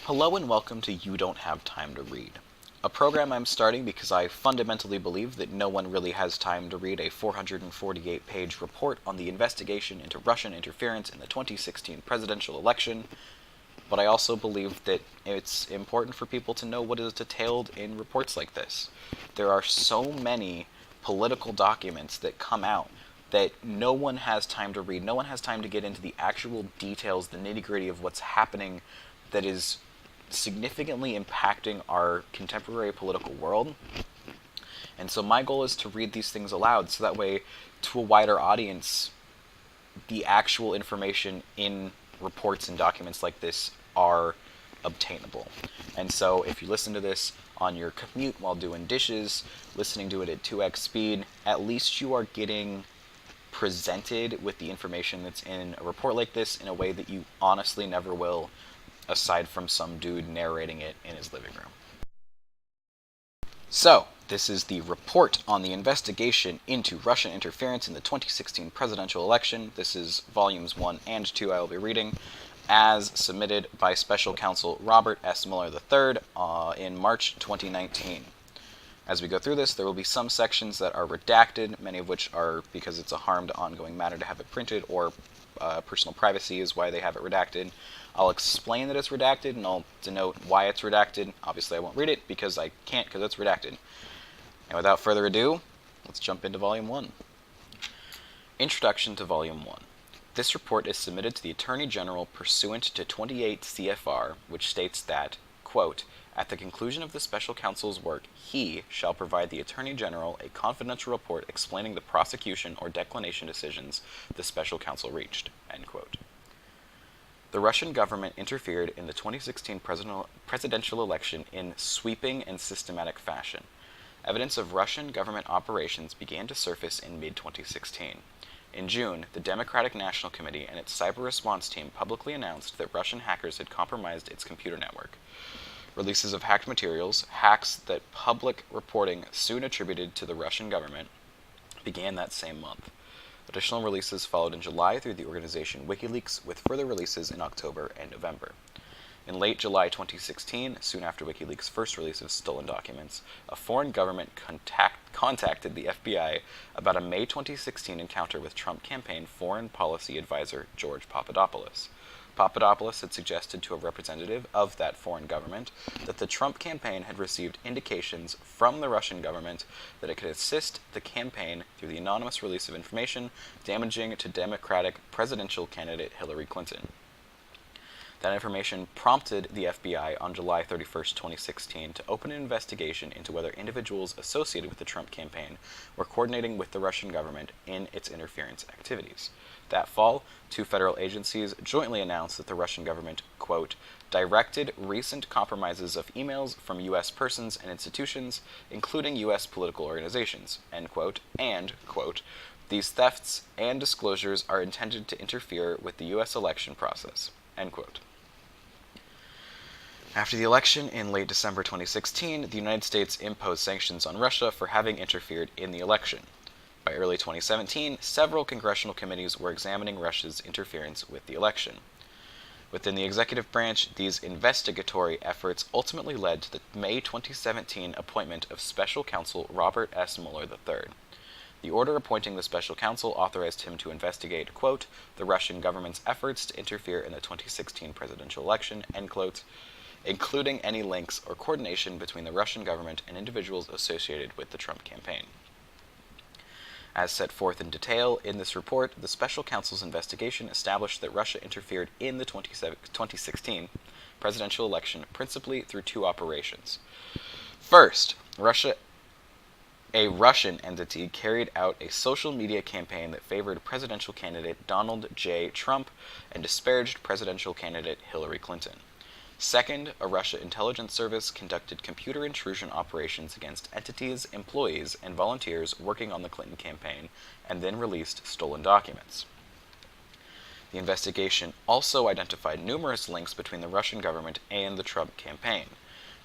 Hello and welcome to You Don't Have Time to Read, a program I'm starting because I fundamentally believe that no one really has time to read a 448-page report on the investigation into Russian interference in the 2016 presidential election, but I also believe that it's important for people to know what is detailed in reports like this. There are so many political documents that come out that no one has time to read. No one has time to get into the actual details, the nitty-gritty of what's happening that is significantly impacting our contemporary political world. And so my goal is to read these things aloud so that way, to a wider audience, the actual information in reports and documents like this are obtainable. And so if you listen to this on your commute while doing dishes, listening to it at 2x speed, at least you are getting presented with the information that's in a report like this in a way that you honestly never will, aside from some dude narrating it in his living room. So, this is the report on the investigation into Russian interference in the 2016 presidential election. This is volumes 1 and 2 I will be reading, as submitted by Special Counsel Robert S. Mueller III in March 2019. As we go through this, there will be some sections that are redacted, many of which are because it's a harm to ongoing matter to have it printed, or personal privacy is why they have it redacted. I'll explain that it's redacted, and I'll denote why it's redacted. Obviously, I won't read it because I can't, because it's redacted. And without further ado, let's jump into Volume 1. Introduction to Volume 1. This report is submitted to the Attorney General pursuant to 28 CFR, which states that, quote, at the conclusion of the Special Counsel's work, he shall provide the Attorney General a confidential report explaining the prosecution or declination decisions the Special Counsel reached, end quote. The Russian government interfered in the 2016 presidential election in sweeping and systematic fashion. Evidence of Russian government operations began to surface in mid-2016. In June, the Democratic National Committee and its cyber response team publicly announced that Russian hackers had compromised its computer network. Releases of hacked materials, hacks that public reporting soon attributed to the Russian government, began that same month. Additional releases followed in July through the organization WikiLeaks, with further releases in October and November. In late July 2016, soon after WikiLeaks' first release of stolen documents, a foreign government contacted the FBI about a May 2016 encounter with Trump campaign foreign policy advisor George Papadopoulos. Papadopoulos had suggested to a representative of that foreign government that the Trump campaign had received indications from the Russian government that it could assist the campaign through the anonymous release of information damaging to Democratic presidential candidate Hillary Clinton. That information prompted the FBI on July 31, 2016 to open an investigation into whether individuals associated with the Trump campaign were coordinating with the Russian government in its interference activities. That fall, two federal agencies jointly announced that the Russian government, quote, directed recent compromises of emails from U.S. persons and institutions, including U.S. political organizations, end quote, and, quote, these thefts and disclosures are intended to interfere with the U.S. election process, end quote. After the election in late December 2016, the United States imposed sanctions on Russia for having interfered in the election. By early 2017, several congressional committees were examining Russia's interference with the election. Within the executive branch, these investigatory efforts ultimately led to the May 2017 appointment of Special Counsel Robert S. Mueller III. The order appointing the Special Counsel authorized him to investigate, quote, the Russian government's efforts to interfere in the 2016 presidential election, end quote, including any links or coordination between the Russian government and individuals associated with the Trump campaign. As set forth in detail in this report, the Special Counsel's investigation established that Russia interfered in the 2016 presidential election principally through two operations. First, a Russian entity carried out a social media campaign that favored presidential candidate Donald J. Trump and disparaged presidential candidate Hillary Clinton. Second, a Russia intelligence service conducted computer intrusion operations against entities, employees, and volunteers working on the Clinton campaign, and then released stolen documents. The investigation also identified numerous links between the Russian government and the Trump campaign.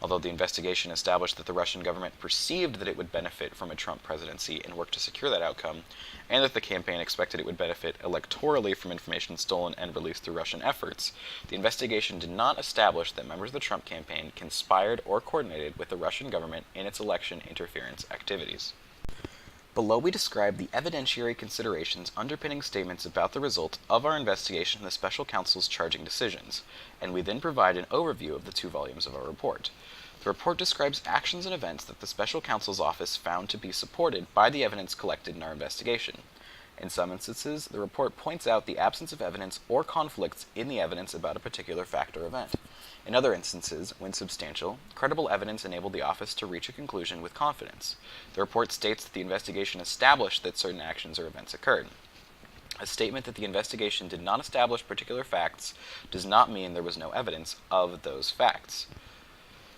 Although the investigation established that the Russian government perceived that it would benefit from a Trump presidency and worked to secure that outcome, and that the campaign expected it would benefit electorally from information stolen and released through Russian efforts, the investigation did not establish that members of the Trump campaign conspired or coordinated with the Russian government in its election interference activities. Below we describe the evidentiary considerations underpinning statements about the result of our investigation and the special counsel's charging decisions, and we then provide an overview of the 2 volumes of our report. The report describes actions and events that the special counsel's office found to be supported by the evidence collected in our investigation. In some instances, the report points out the absence of evidence or conflicts in the evidence about a particular fact or event. In other instances, when substantial, credible evidence enabled the office to reach a conclusion with confidence. The report states that the investigation established that certain actions or events occurred. A statement that the investigation did not establish particular facts does not mean there was no evidence of those facts.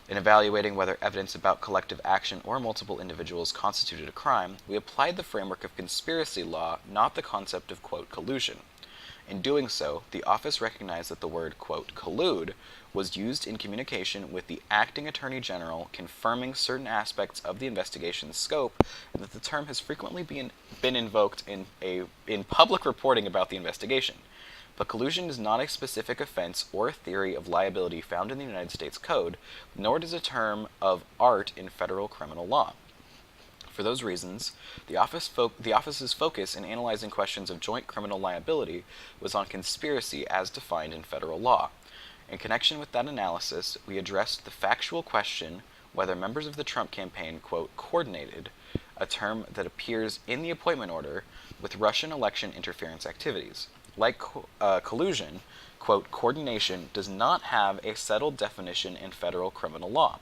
In evaluating whether evidence about collective action or multiple individuals constituted a crime, we applied the framework of conspiracy law, not the concept of, quote, collusion. In doing so, the office recognized that the word, quote, collude was used in communication with the acting attorney general confirming certain aspects of the investigation's scope, and that the term has frequently been invoked in public reporting about the investigation. But collusion is not a specific offense or a theory of liability found in the United States Code, nor does a term of art in federal criminal law. For those reasons, the office's focus in analyzing questions of joint criminal liability was on conspiracy as defined in federal law. In connection with that analysis, we addressed the factual question whether members of the Trump campaign, quote, coordinated, a term that appears in the appointment order, with Russian election interference activities. Like collusion, quote, coordination does not have a settled definition in federal criminal law.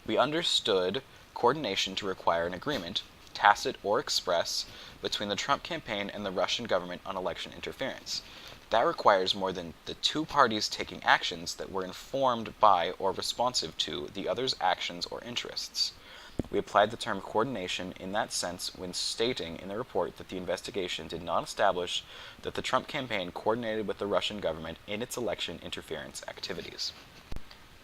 We understood coordination to require an agreement, tacit or express, between the Trump campaign and the Russian government on election interference. That requires more than the 2 parties taking actions that were informed by or responsive to the other's actions or interests. We applied the term coordination in that sense when stating in the report that the investigation did not establish that the Trump campaign coordinated with the Russian government in its election interference activities.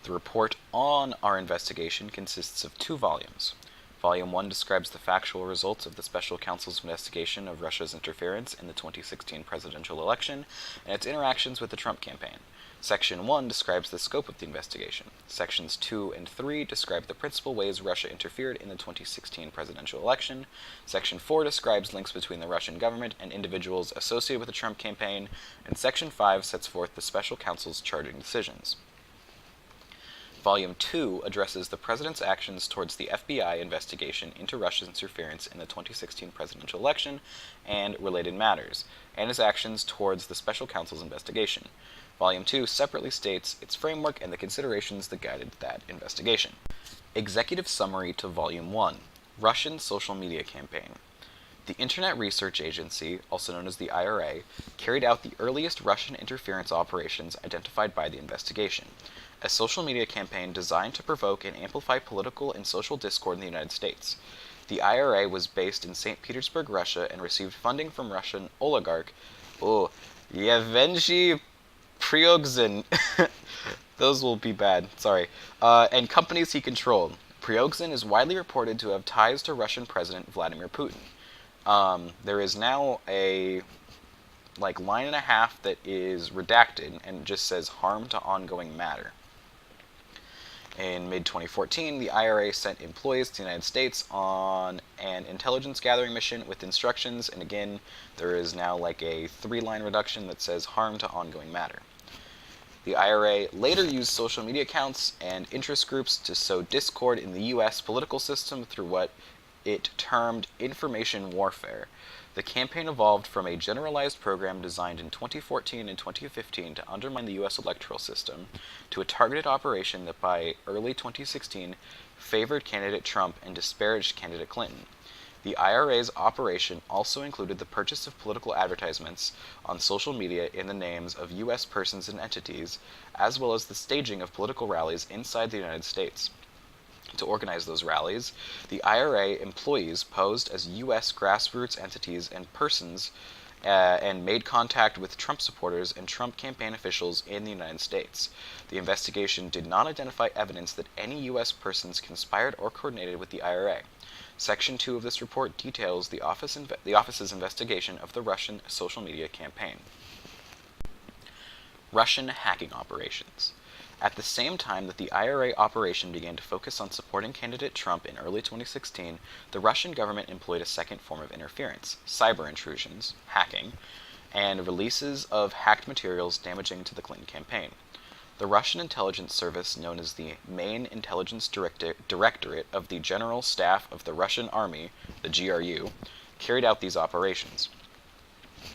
The report on our investigation consists of 2 volumes. Volume 1 describes the factual results of the special counsel's investigation of Russia's interference in the 2016 presidential election and its interactions with the Trump campaign. Section 1 describes the scope of the investigation. Sections 2 and 3 describe the principal ways Russia interfered in the 2016 presidential election. Section 4 describes links between the Russian government and individuals associated with the Trump campaign. And Section 5 sets forth the special counsel's charging decisions. Volume 2 addresses the President's actions towards the FBI investigation into Russia's interference in the 2016 presidential election and related matters, and his actions towards the Special Counsel's investigation. Volume 2 separately states its framework and the considerations that guided that investigation. Executive Summary to Volume 1, Russian Social Media Campaign. The Internet Research Agency, also known as the IRA, carried out the earliest Russian interference operations identified by the investigation, a social media campaign designed to provoke and amplify political and social discord in the United States. The IRA was based in St. Petersburg, Russia, and received funding from Russian oligarch Yevgeny Prigozhin. Those will be bad, sorry. And companies he controlled. Prigozhin is widely reported to have ties to Russian President Vladimir Putin. There is now a line and a half that is redacted and just says harm to ongoing matter. In mid-2014, the IRA sent employees to the United States on an intelligence gathering mission with instructions, and again, there is now a 3-line reduction that says harm to ongoing matter. The IRA later used social media accounts and interest groups to sow discord in the U.S. political system through what it termed information warfare. The campaign evolved from a generalized program designed in 2014 and 2015 to undermine the U.S. electoral system to a targeted operation that by early 2016 favored candidate Trump and disparaged candidate Clinton. The IRA's operation also included the purchase of political advertisements on social media in the names of U.S. persons and entities, as well as the staging of political rallies inside the United States. To organize those rallies, the IRA employees posed as U.S. grassroots entities and persons and made contact with Trump supporters and Trump campaign officials in the United States. The investigation did not identify evidence that any U.S. persons conspired or coordinated with the IRA. Section 2 of this report details the office's investigation of the Russian social media campaign. Russian hacking operations. At the same time that the IRA operation began to focus on supporting candidate Trump in early 2016, the Russian government employed a second form of interference: cyber intrusions, hacking, and releases of hacked materials damaging to the Clinton campaign. The Russian intelligence service, known as the Main Intelligence Directorate of the General Staff of the Russian Army, the GRU, carried out these operations.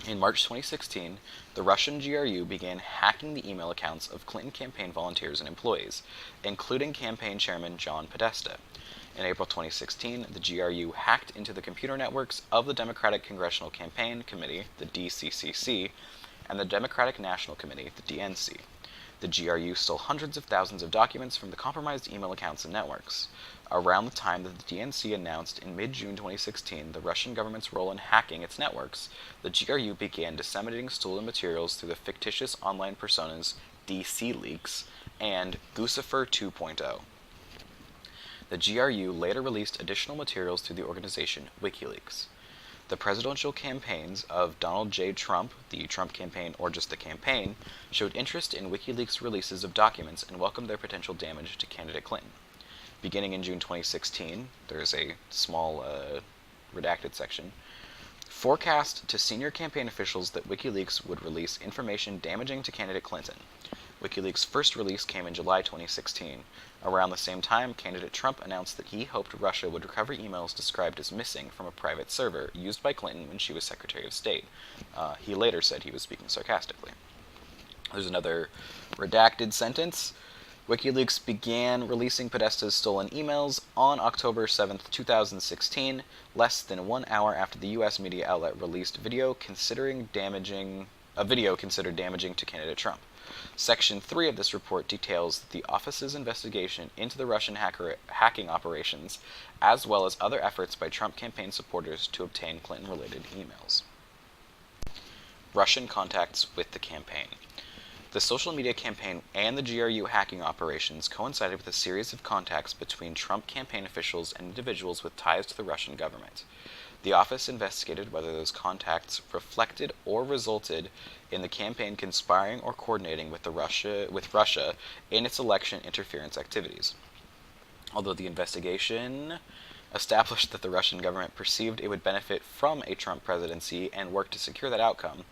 In March 2016, the Russian GRU began hacking the email accounts of Clinton campaign volunteers and employees, including campaign chairman John Podesta. In April 2016, the GRU hacked into the computer networks of the Democratic Congressional Campaign Committee, the DCCC, and the Democratic National Committee, the DNC. The GRU stole hundreds of thousands of documents from the compromised email accounts and networks. Around the time that the DNC announced in mid-June 2016 the Russian government's role in hacking its networks, the GRU began disseminating stolen materials through the fictitious online personas DC Leaks and Guccifer 2.0. The GRU later released additional materials through the organization WikiLeaks. The presidential campaigns of Donald J. Trump, the Trump campaign, or just the campaign, showed interest in WikiLeaks releases of documents and welcomed their potential damage to candidate Clinton. Beginning in June 2016, there is a small redacted section, forecast to senior campaign officials that WikiLeaks would release information damaging to candidate Clinton. WikiLeaks' first release came in July 2016. Around the same time, candidate Trump announced that he hoped Russia would recover emails described as missing from a private server used by Clinton when she was Secretary of State. He later said he was speaking sarcastically. There's another redacted sentence. WikiLeaks began releasing Podesta's stolen emails on October 7, 2016, less than 1 hour after the U.S. media outlet released a video considered damaging to candidate Trump. Section 3 of this report details the office's investigation into the Russian hacking operations, as well as other efforts by Trump campaign supporters to obtain Clinton-related emails. Russian contacts with the campaign. The social media campaign and the GRU hacking operations coincided with a series of contacts between Trump campaign officials and individuals with ties to the Russian government. The office investigated whether those contacts reflected or resulted in the campaign conspiring or coordinating with Russia in its election interference activities. Although the investigation established that the Russian government perceived it would benefit from a Trump presidency and worked to secure that outcome,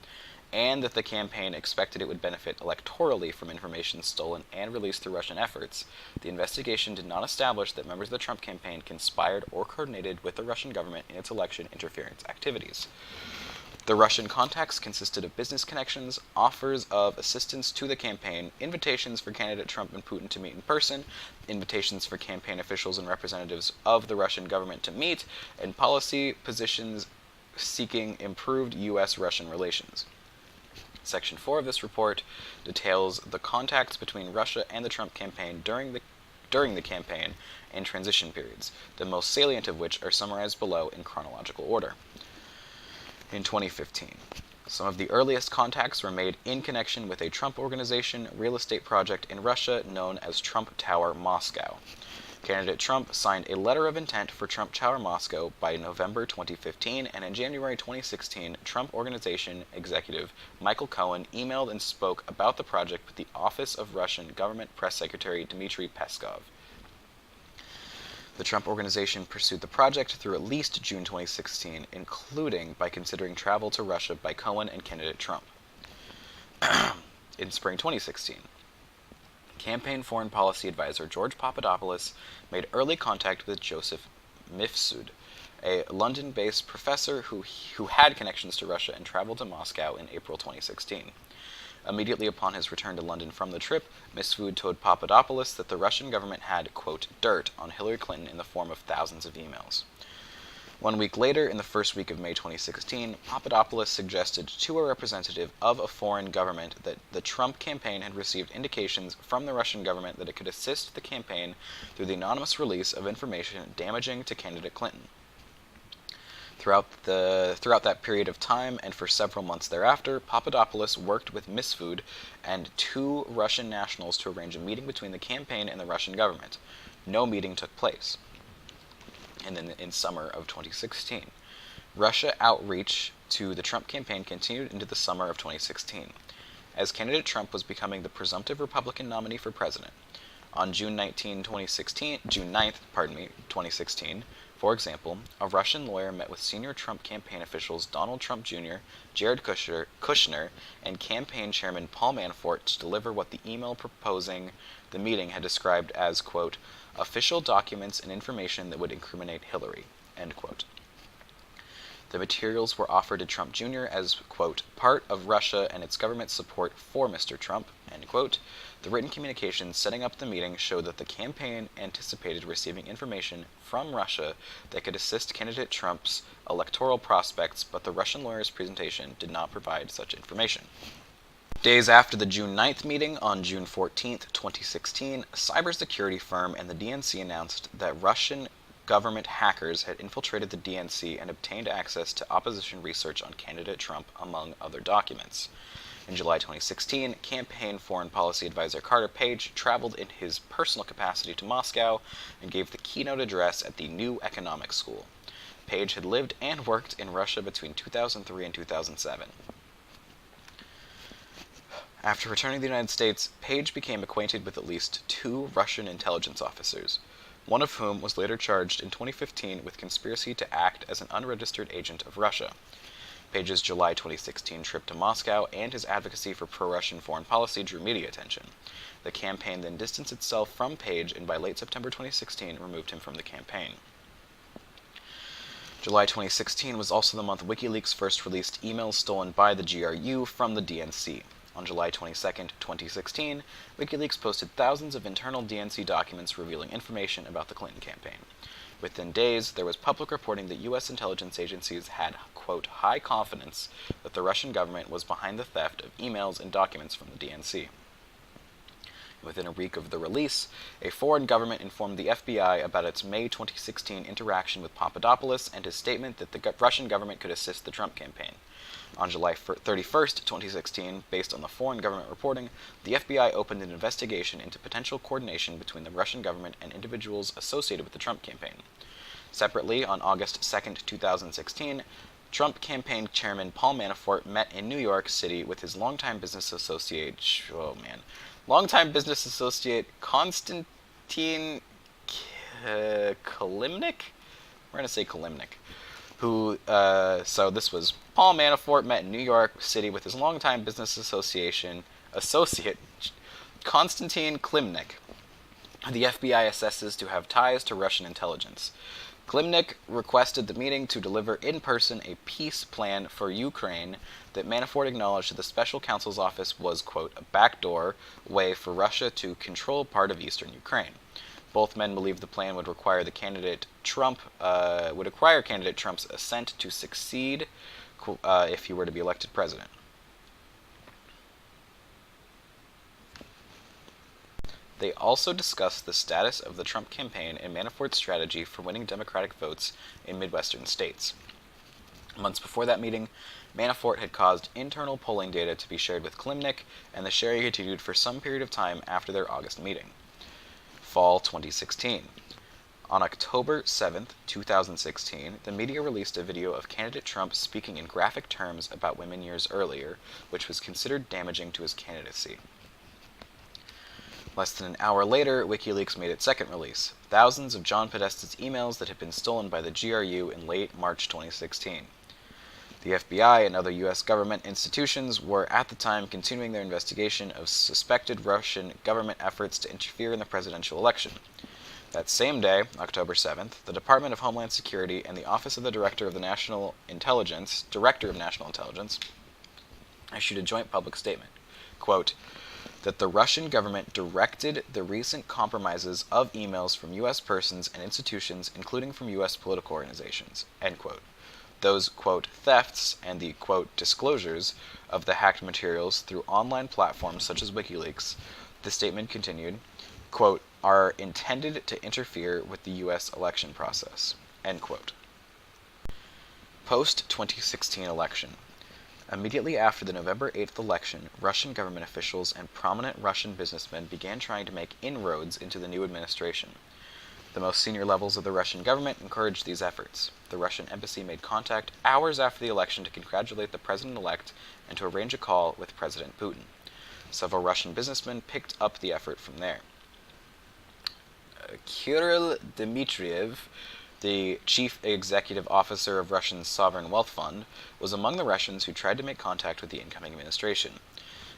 and that the campaign expected it would benefit electorally from information stolen and released through Russian efforts, the investigation did not establish that members of the Trump campaign conspired or coordinated with the Russian government in its election interference activities. The Russian contacts consisted of business connections, offers of assistance to the campaign, invitations for candidate Trump and Putin to meet in person, invitations for campaign officials and representatives of the Russian government to meet, and policy positions seeking improved U.S.-Russian relations. Section 4 of this report details the contacts between Russia and the Trump campaign during the campaign and transition periods, the most salient of which are summarized below in chronological order. In 2015, some of the earliest contacts were made in connection with a Trump Organization real estate project in Russia known as Trump Tower Moscow. Candidate Trump signed a letter of intent for Trump Tower Moscow by November 2015, and in January 2016, Trump Organization executive Michael Cohen emailed and spoke about the project with the Office of Russian Government Press Secretary Dmitry Peskov. The Trump Organization pursued the project through at least June 2016, including by considering travel to Russia by Cohen and candidate Trump. In spring 2016, campaign foreign policy advisor George Papadopoulos made early contact with Joseph Mifsud, a London-based professor who had connections to Russia and traveled to Moscow in April 2016. Immediately upon his return to London from the trip, Mifsud told Papadopoulos that the Russian government had, quote, dirt on Hillary Clinton in the form of thousands of emails. 1 week later, in the first week of May 2016, Papadopoulos suggested to a representative of a foreign government that the Trump campaign had received indications from the Russian government that it could assist the campaign through the anonymous release of information damaging to candidate Clinton. Throughout that period of time and for several months thereafter, Papadopoulos worked with Misfood and 2 Russian nationals to arrange a meeting between the campaign and the Russian government. No meeting took place. And then in summer of 2016, Russia outreach to the Trump campaign continued into the summer of 2016, as candidate Trump was becoming the presumptive Republican nominee for president. On June 9th, 2016, for example, a Russian lawyer met with senior Trump campaign officials Donald Trump Jr., Jared Kushner, and campaign chairman Paul Manafort to deliver what the email proposing the meeting had described as, quote, official documents and information that would incriminate Hillary, end quote. The materials were offered to Trump Jr. as, quote, part of Russia and its government's support for Mr. Trump, end quote. The written communications setting up the meeting showed that the campaign anticipated receiving information from Russia that could assist candidate Trump's electoral prospects, but the Russian lawyer's presentation did not provide such information. Days after the June 9th meeting, on June 14, 2016, a cybersecurity firm and the DNC announced that Russian government hackers had infiltrated the DNC and obtained access to opposition research on candidate Trump, among other documents. In July 2016, campaign foreign policy advisor Carter Page traveled in his personal capacity to Moscow and gave the keynote address at the New Economics School. Page had lived and worked in Russia between 2003 and 2007. After returning to the United States, Page became acquainted with at least 2 Russian intelligence officers, one of whom was later charged in 2015 with conspiracy to act as an unregistered agent of Russia. Page's July 2016 trip to Moscow and his advocacy for pro-Russian foreign policy drew media attention. The campaign then distanced itself from Page and by late September 2016 removed him from the campaign. July 2016 was also the month WikiLeaks first released emails stolen by the GRU from the DNC. On July 22, 2016, WikiLeaks posted thousands of internal DNC documents revealing information about the Clinton campaign. Within days, there was public reporting that U.S. intelligence agencies had, quote, high confidence that the Russian government was behind the theft of emails and documents from the DNC. Within a week of the release, a foreign government informed the FBI about its May 2016 interaction with Papadopoulos and his statement that the Russian government could assist the Trump campaign. On July 31st, 2016, based on the foreign government reporting, the FBI opened an investigation into potential coordination between the Russian government and individuals associated with the Trump campaign. Separately, on August 2nd, 2016, Trump campaign chairman Paul Manafort met in New York City with his longtime business associate Konstantin Kilimnik? We're going to say Kilimnik. So this was Paul Manafort met in New York City with his longtime business associate Konstantin Kilimnik. The FBI assesses to have ties to Russian intelligence. Kilimnik requested the meeting to deliver in person a peace plan for Ukraine that Manafort acknowledged to the special counsel's office was, quote, a backdoor way for Russia to control part of eastern Ukraine. Both men believed the plan would require candidate Trump's assent to succeed if he were to be elected president. They also discussed the status of the Trump campaign and Manafort's strategy for winning Democratic votes in Midwestern states. Months before that meeting, Manafort had caused internal polling data to be shared with Kilimnik, and the sharing continued for some period of time after their August meeting. Fall 2016. On October 7th, 2016, the media released a video of candidate Trump speaking in graphic terms about women years earlier, which was considered damaging to his candidacy. Less than an hour later, WikiLeaks made its second release, thousands of John Podesta's emails that had been stolen by the GRU in late March 2016. The FBI and other U.S. government institutions were at the time continuing their investigation of suspected Russian government efforts to interfere in the presidential election. That same day, October 7th, the Department of Homeland Security and the Office of the Director of National Intelligence, issued a joint public statement, quote, that the Russian government directed the recent compromises of emails from U.S. persons and institutions, including from U.S. political organizations, end quote. Those, quote, thefts and the, quote, disclosures of the hacked materials through online platforms such as WikiLeaks, the statement continued, quote, are intended to interfere with the U.S. election process, end quote. Post-2016 election. Immediately after the November 8th election, Russian government officials and prominent Russian businessmen began trying to make inroads into the new administration. The most senior levels of the Russian government encouraged these efforts. The Russian embassy made contact hours after the election to congratulate the president-elect and to arrange a call with President Putin. Several Russian businessmen picked up the effort from there. Kirill Dmitriev, the chief executive officer of Russia's Sovereign Wealth Fund, was among the Russians who tried to make contact with the incoming administration.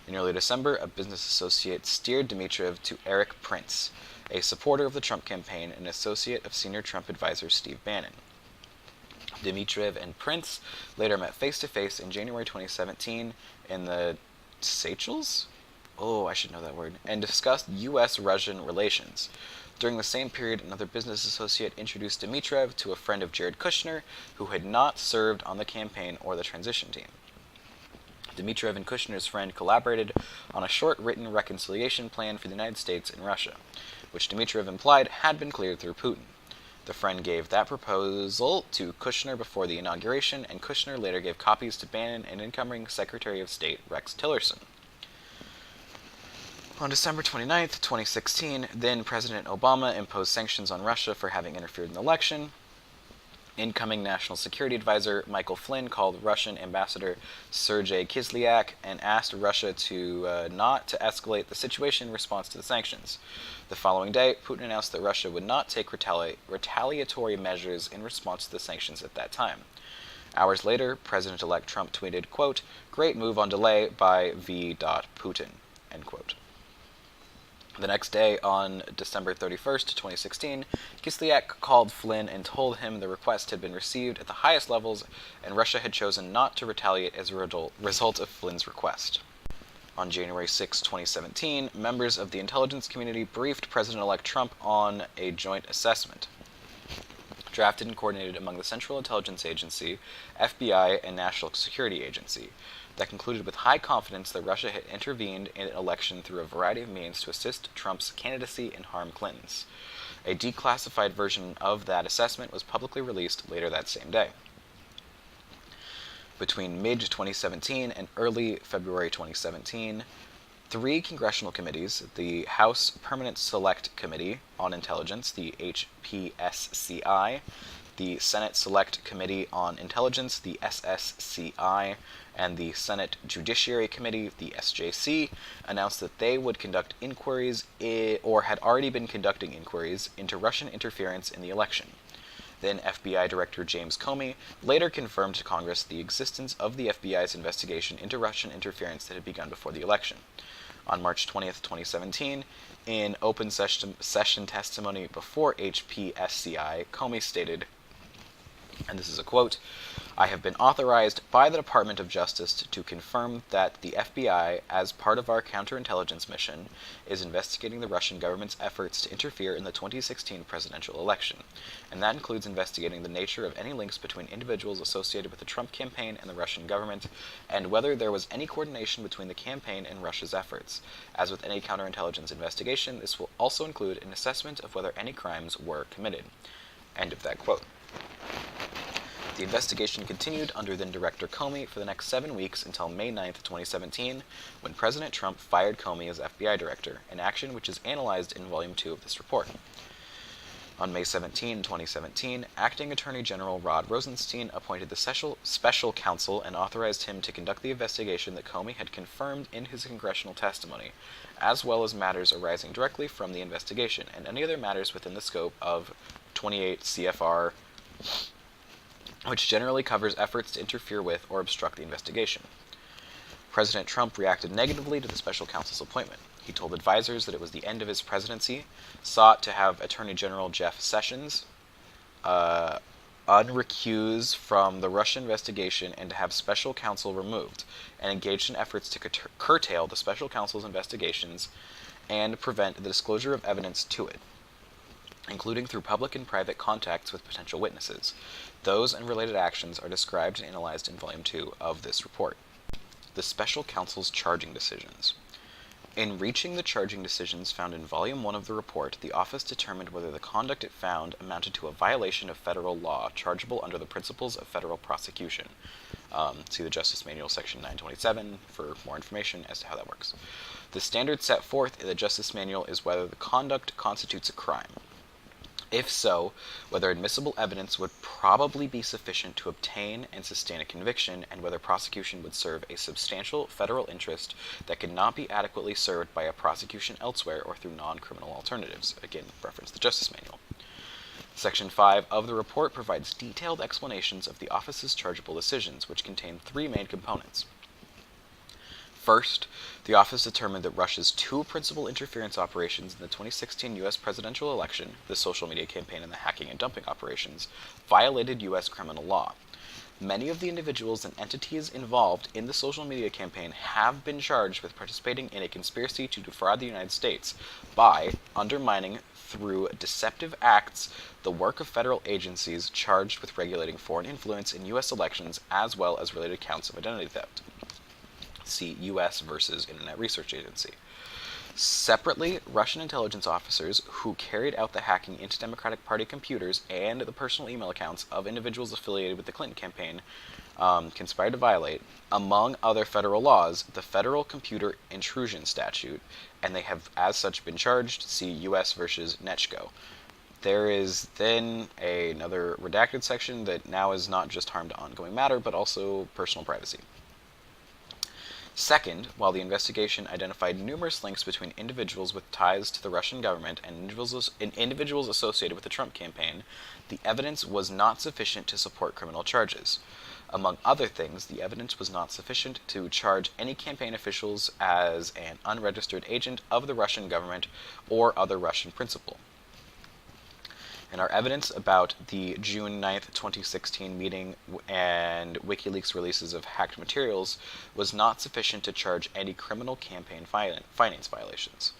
In early December, a business associate steered Dmitriev to Eric Prince, a supporter of the Trump campaign and associate of senior Trump advisor Steve Bannon. Dmitriev and Prince later met face-to-face in January 2017 in the Seychelles? Oh, I should know that word. And discussed U.S.-Russian relations. During the same period, another business associate introduced Dmitriev to a friend of Jared Kushner, who had not served on the campaign or the transition team. Dmitriev and Kushner's friend collaborated on a short written reconciliation plan for the United States and Russia, which Dmitriev implied had been cleared through Putin. The friend gave that proposal to Kushner before the inauguration, and Kushner later gave copies to Bannon and incoming Secretary of State Rex Tillerson. On December 29, 2016, then President Obama imposed sanctions on Russia for having interfered in the election. Incoming National Security Advisor Michael Flynn called Russian Ambassador Sergei Kislyak and asked Russia to not to escalate the situation in response to the sanctions. The following day, Putin announced that Russia would not take retaliatory measures in response to the sanctions at that time. Hours later, President-elect Trump tweeted, quote, "Great move on delay by V. Putin," end quote. The next day, on December 31st, 2016, Kislyak called Flynn and told him the request had been received at the highest levels and Russia had chosen not to retaliate as a result of Flynn's request. On January 6, 2017, members of the intelligence community briefed President-elect Trump on a joint assessment, drafted and coordinated among the Central Intelligence Agency, FBI, and National Security Agency, that concluded with high confidence that Russia had intervened in an election through a variety of means to assist Trump's candidacy and harm Clinton's. A declassified version of that assessment was publicly released later that same day. Between mid-2017 and early February 2017, 3 congressional committees, the House Permanent Select Committee on Intelligence, the HPSCI, the Senate Select Committee on Intelligence, the SSCI, and the Senate Judiciary Committee, the SJC, announced that they would conduct inquiries, or had already been conducting inquiries, into Russian interference in the election. Then FBI Director James Comey later confirmed to Congress the existence of the FBI's investigation into Russian interference that had begun before the election. On March 20th, 2017, in open session testimony before HPSCI, Comey stated, and this is a quote, "I have been authorized by the Department of Justice to confirm that the FBI, as part of our counterintelligence mission, is investigating the Russian government's efforts to interfere in the 2016 presidential election, and that includes investigating the nature of any links between individuals associated with the Trump campaign and the Russian government, and whether there was any coordination between the campaign and Russia's efforts. As with any counterintelligence investigation, this will also include an assessment of whether any crimes were committed." End of that quote. The investigation continued under then Director Comey for the next 7 weeks until May 9, 2017, when President Trump fired Comey as FBI Director, an action which is analyzed in Volume 2 of this report. On May 17, 2017, Acting Attorney General Rod Rosenstein appointed the special counsel and authorized him to conduct the investigation that Comey had confirmed in his congressional testimony, as well as matters arising directly from the investigation, and any other matters within the scope of 28 CFR, which generally covers efforts to interfere with or obstruct the investigation. President Trump reacted negatively to the special counsel's appointment. He told advisors that it was the end of his presidency, sought to have Attorney General Jeff Sessions unrecuse from the Russia investigation and to have special counsel removed, and engaged in efforts to curtail the special counsel's investigations and prevent the disclosure of evidence to it, including through public and private contacts with potential witnesses. Those and related actions are described and analyzed in Volume 2 of this report. The special counsel's charging decisions. In reaching the charging decisions found in Volume 1 of the report, the office determined whether the conduct it found amounted to a violation of federal law chargeable under the principles of federal prosecution. See the Justice Manual, Section 927, for more information as to how that works. The standard set forth in the Justice Manual is whether the conduct constitutes a crime. If so, whether admissible evidence would probably be sufficient to obtain and sustain a conviction, and whether prosecution would serve a substantial federal interest that could not be adequately served by a prosecution elsewhere or through non-criminal alternatives. Again, reference the Justice Manual. Section 5 of the report provides detailed explanations of the office's chargeable decisions, which contain three main components. First, the office determined that Russia's two principal interference operations in the 2016 U.S. presidential election, the social media campaign and the hacking and dumping operations, violated U.S. criminal law. Many of the individuals and entities involved in the social media campaign have been charged with participating in a conspiracy to defraud the United States by undermining, through deceptive acts, the work of federal agencies charged with regulating foreign influence in U.S. elections, as well as related counts of identity theft. See U.S. versus Internet Research Agency. Separately, Russian intelligence officers who carried out the hacking into Democratic Party computers and the personal email accounts of individuals affiliated with the Clinton campaign conspired to violate, among other federal laws, the Federal Computer Intrusion Statute, and they have as such been charged. See U.S. versus Netchko. There is then another redacted section that now is not just harm to ongoing matter, but also personal privacy. Second, while the investigation identified numerous links between individuals with ties to the Russian government and individuals associated with the Trump campaign, the evidence was not sufficient to support criminal charges. Among other things, the evidence was not sufficient to charge any campaign officials as an unregistered agent of the Russian government or other Russian principal. And our evidence about the June 9th, 2016 meeting and WikiLeaks releases of hacked materials was not sufficient to charge any criminal campaign finance violations.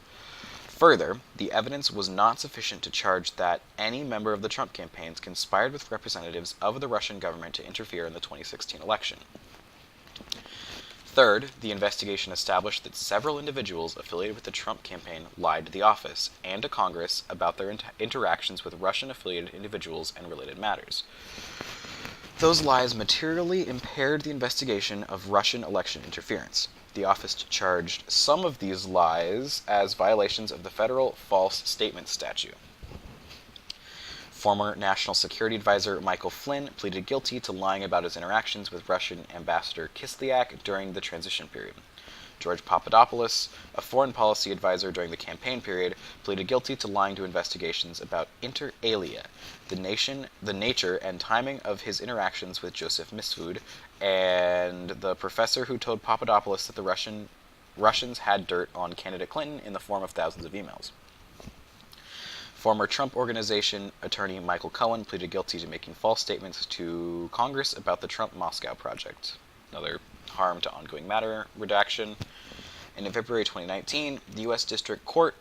Further, the evidence was not sufficient to charge that any member of the Trump campaigns conspired with representatives of the Russian government to interfere in the 2016 election. Third, the investigation established that several individuals affiliated with the Trump campaign lied to the office and to Congress about their interactions with Russian-affiliated individuals and related matters. Those lies materially impaired the investigation of Russian election interference. The office charged some of these lies as violations of the federal false statement statute. Former National Security Advisor Michael Flynn pleaded guilty to lying about his interactions with Russian Ambassador Kislyak during the transition period. George Papadopoulos, a foreign policy advisor during the campaign period, pleaded guilty to lying to investigations about inter alia, the nature and timing of his interactions with Joseph Mifsud, and the professor who told Papadopoulos that the Russians had dirt on candidate Clinton in the form of thousands of emails. Former Trump Organization attorney Michael Cohen pleaded guilty to making false statements to Congress about the Trump Moscow project. Another harm to ongoing matter redaction. And in February 2019, the U.S. District Court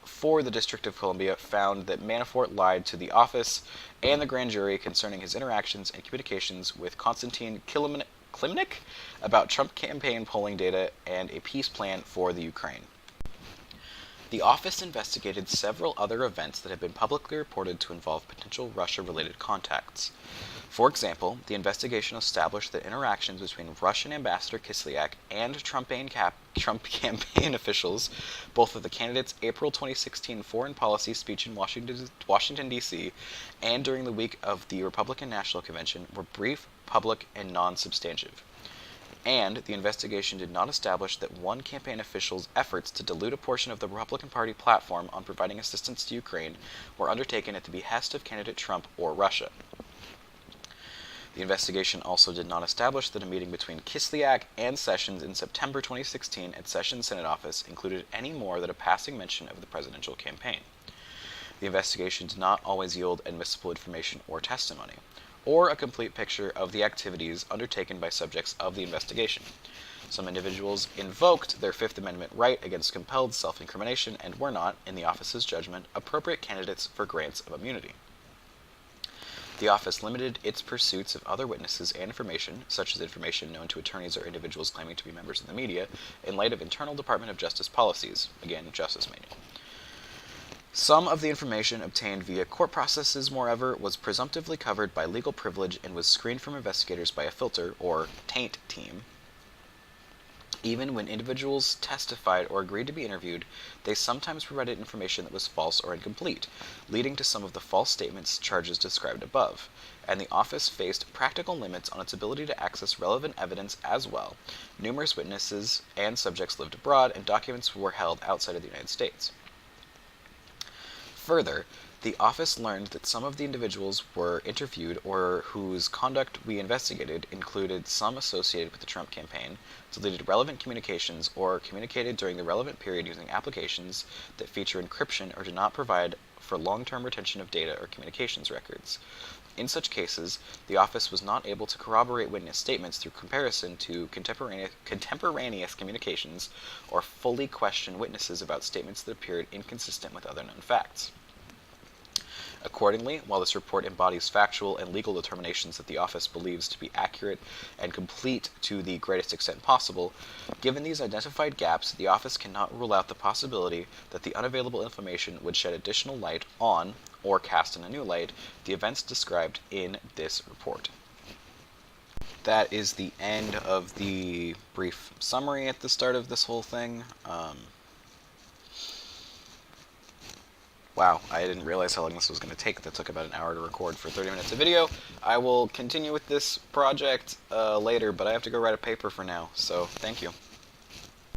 for the District of Columbia found that Manafort lied to the office and the grand jury concerning his interactions and communications with Konstantin Kilimnik about Trump campaign polling data and a peace plan for the Ukraine. The office investigated several other events that have been publicly reported to involve potential Russia-related contacts. For example, the investigation established that interactions between Russian Ambassador Kislyak and Trump campaign officials, both at the candidate's April 2016 foreign policy speech in Washington, D.C., and during the week of the Republican National Convention, were brief, public, and non-substantive. And the investigation did not establish that one campaign official's efforts to dilute a portion of the Republican Party platform on providing assistance to Ukraine were undertaken at the behest of candidate Trump or Russia. The investigation also did not establish that a meeting between Kislyak and Sessions in September 2016 at Sessions' Senate office included any more than a passing mention of the presidential campaign. The investigation did not always yield admissible information or testimony, or a complete picture of the activities undertaken by subjects of the investigation. Some individuals invoked their Fifth Amendment right against compelled self-incrimination and were not, in the office's judgment, appropriate candidates for grants of immunity. The office limited its pursuits of other witnesses and information, such as information known to attorneys or individuals claiming to be members of the media, in light of internal Department of Justice policies. Again, Justice Manual. Some of the information obtained via court processes, moreover, was presumptively covered by legal privilege and was screened from investigators by a filter, or taint team. Even when individuals testified or agreed to be interviewed, they sometimes provided information that was false or incomplete, leading to some of the false statements charges described above, and the office faced practical limits on its ability to access relevant evidence as well. Numerous witnesses and subjects lived abroad, and documents were held outside of the United States. Further, the office learned that some of the individuals were interviewed or whose conduct we investigated included some associated with the Trump campaign, deleted relevant communications, or communicated during the relevant period using applications that feature encryption or do not provide for long-term retention of data or communications records. In such cases, the office was not able to corroborate witness statements through comparison to contemporaneous communications or fully question witnesses about statements that appeared inconsistent with other known facts. Accordingly, while this report embodies factual and legal determinations that the office believes to be accurate and complete to the greatest extent possible, given these identified gaps, the office cannot rule out the possibility that the unavailable information would shed additional light on, or cast in a new light, the events described in this report. That is the end of the brief summary at the start of this whole thing. Wow, I didn't realize how long this was going to take. That took about an hour to record for 30 minutes of video. I will continue with this project later, but I have to go write a paper for now, so thank you.